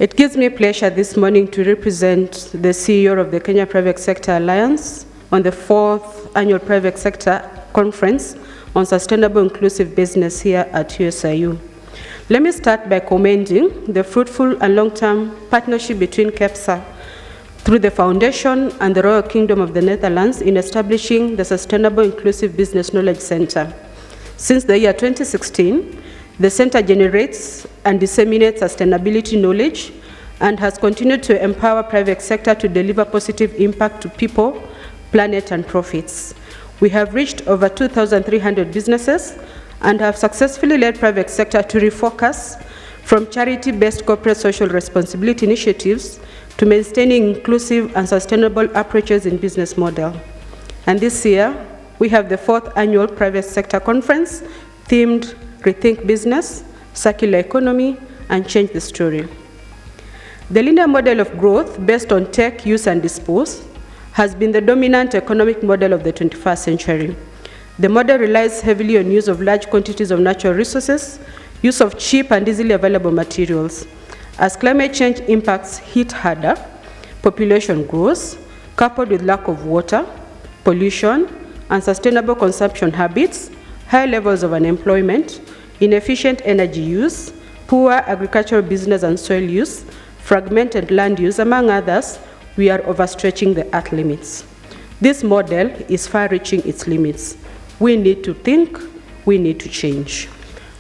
It gives me pleasure this morning to represent the CEO of the Kenya Private Sector Alliance on the 4th Annual Private Sector Conference on Sustainable Inclusive Business here at USIU. Let me start by commending the fruitful and long-term partnership between Kepsa through the Foundation and the Royal Kingdom of the Netherlands in establishing the Sustainable Inclusive Business Knowledge Center. Since the year 2016, the center generates and disseminates sustainability knowledge and has continued to empower private sector to deliver positive impact to people, planet, and profits. We have reached over 2,300 businesses and have successfully led private sector to refocus from charity-based corporate social responsibility initiatives to maintaining inclusive and sustainable approaches in business model. And this year, we have the 4th Annual Private Sector Conference themed Rethink Business, Circular Economy, and Change the Story. The linear model of growth based on take, use, and dispose has been the dominant economic model of the 21st century. The model relies heavily on use of large quantities of natural resources, use of cheap and easily available materials. As climate change impacts hit harder, population grows, coupled with lack of water, pollution, unsustainable consumption habits, high levels of unemployment, inefficient energy use, poor agricultural business and soil use, fragmented land use, among others, we are overstretching the earth limits. This model is far reaching its limits. We need to think, we need to change.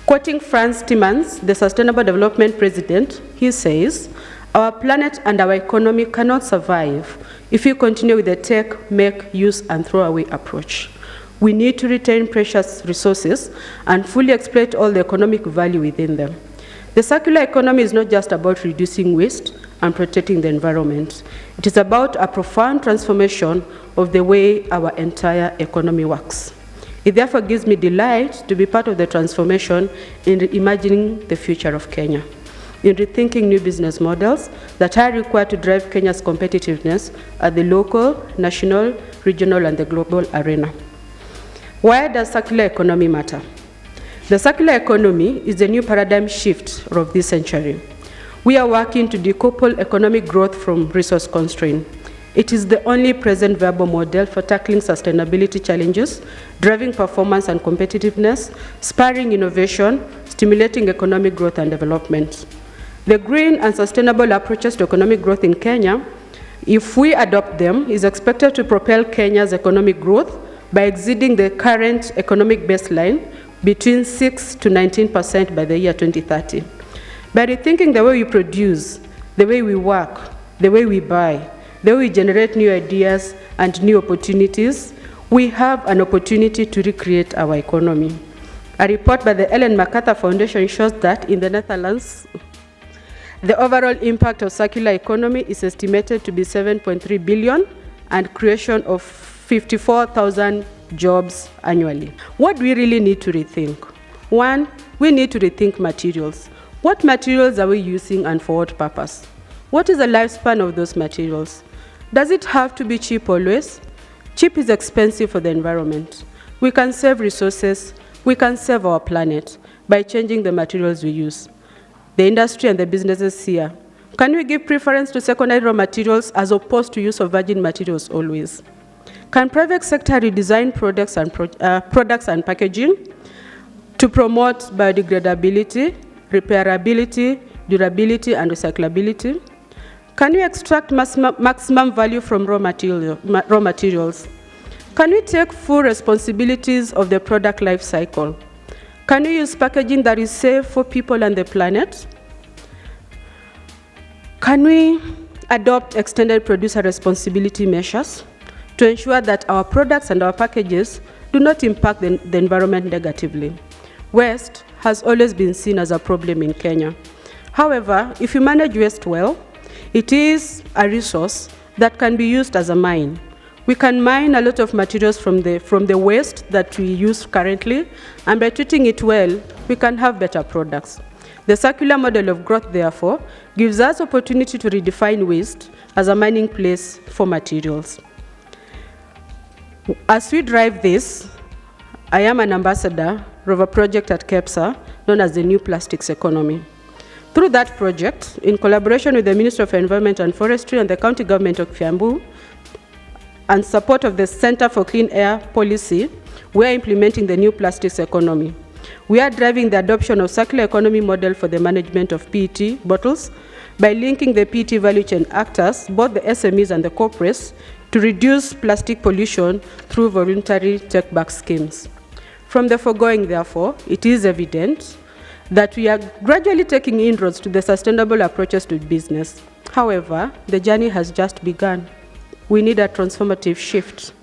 Quoting Frans Timmermans, the Sustainable Development President, he says, "Our planet and our economy cannot survive if we continue with the take, make, use, and throw away approach. We need to retain precious resources and fully exploit all the economic value within them." The circular economy is not just about reducing waste and protecting the environment. It is about a profound transformation of the way our entire economy works. It therefore gives me delight to be part of the transformation in imagining the future of Kenya, in rethinking new business models that are required to drive Kenya's competitiveness at the local, national, regional, and the global arena. Why does circular economy matter? The circular economy is the new paradigm shift of this century. We are working to decouple economic growth from resource constraint. It is the only present viable model for tackling sustainability challenges, driving performance and competitiveness, spurring innovation, stimulating economic growth and development. The green and sustainable approaches to economic growth in Kenya, if we adopt them, is expected to propel Kenya's economic growth by exceeding the current economic baseline between 6 to 19% by the year 2030. By rethinking the way we produce, the way we work, the way we buy, the way we generate new ideas and new opportunities, we have an opportunity to recreate our economy. A report by the Ellen MacArthur Foundation shows that in the Netherlands, the overall impact of circular economy is estimated to be 7.3 billion and creation of 54,000 jobs annually. What do we really need to rethink? One, we need to rethink materials. What materials are we using and for what purpose? What is the lifespan of those materials? Does it have to be cheap always? Cheap is expensive for the environment. We can save resources, we can save our planet by changing the materials we use. The industry and the businesses here, can we give preference to secondary raw materials as opposed to use of virgin materials always? Can private sector redesign products and packaging to promote biodegradability, repairability, durability, and recyclability? Can we extract maximum value from raw materials? Can we take full responsibilities of the product life cycle? Can we use packaging that is safe for people and the planet? Can we adopt extended producer responsibility measures to ensure that our products and our packages do not impact the environment negatively? Waste has always been seen as a problem in Kenya. However, if you manage waste well, it is a resource that can be used as a mine. We can mine a lot of materials from the waste that we use currently, and by treating it well, we can have better products. The circular model of growth, therefore, gives us opportunity to redefine waste as a mining place for materials. As we drive this, I am an ambassador of a project at Kepsa known as the New Plastics Economy. Through that project, in collaboration with the Ministry of Environment and Forestry and the County Government of Kiambu, and support of the Center for Clean Air Policy, we are implementing the new plastics economy. We are driving the adoption of circular economy model for the management of PET bottles by linking the PET value chain actors, both the SMEs and the corporates, to reduce plastic pollution through voluntary take-back schemes. From the foregoing, therefore, it is evident that we are gradually taking inroads to the sustainable approaches to business. However, the journey has just begun. We need a transformative shift.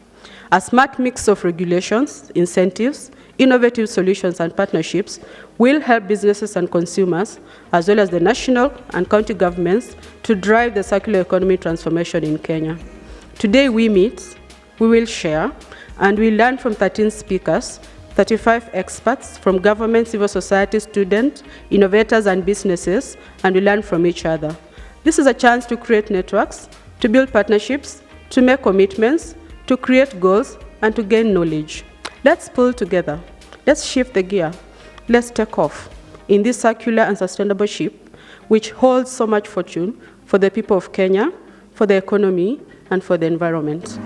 A smart mix of regulations, incentives, innovative solutions, and partnerships will help businesses and consumers, as well as the national and county governments, to drive the circular economy transformation in Kenya. Today we meet, we will share, and we learn from 13 speakers, 35 experts from government, civil society, students, innovators, and businesses, and we learn from each other. This is a chance to create networks, to build partnerships, to make commitments, to create goals, and to gain knowledge. Let's pull together. Let's shift the gear. Let's take off in this circular and sustainable ship, which holds so much fortune for the people of Kenya, for the economy, and for the environment.